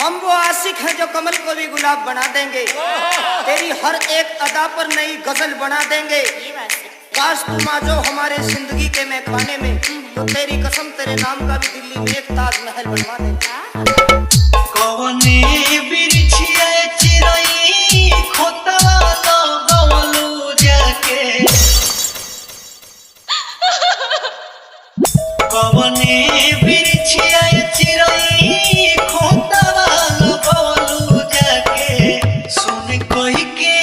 हम वो आशिक हैं जो कमल को भी गुलाब बना देंगे, तेरी हर एक अदा पर नई गजल बना देंगे। काश तुम आ जाओ हमारे जिंदगी के महकाने में, तो तेरी कसम तेरे नाम का भी दिल्ली में एक ताजमहल बनवा देंगे। कवने बिरछिया चिरई खोतवा लगवलू जाके, कवने बिरछिया चिरई खोतवा लगवलू जाके, सुन कोई के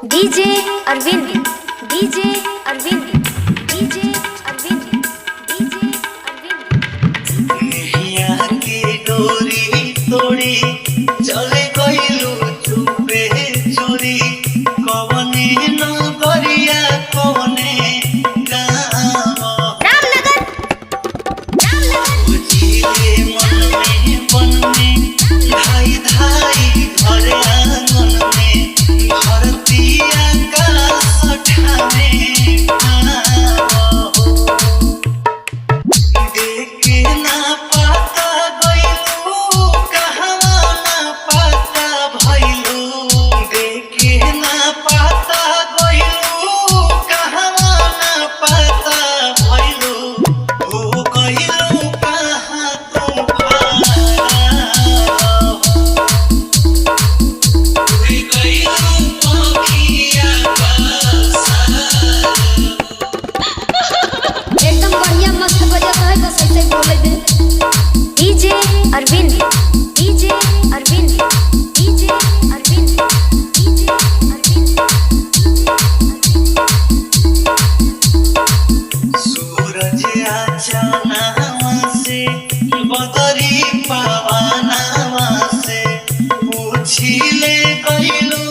DJ Arvind, DJ Arvind, DJ Arvind, DJ Arvind. नैया की डोरी तोड़ी चले गइलू चुपे चोरी, कवने नगरिया कवने गाँव रामनगर, रामनगर। बुझिले मन में धाई धाई घर आंगन में, धरती आकाश ठाने देखे ना पाता गइलू कहवा ना पाता भइलू, देखे ना पाता गइलू कहवा ना पाता भइलू, हो गइलू कहाँ तुम एकदम बढ़िया मस्त बजत है, बस ऐसे ही बोले दे। DJ Arvind, DJ Arvind, DJ Arvind, DJ Arvind. सूरज आचनावा से बदरी पवनावा से पूछिले गइलू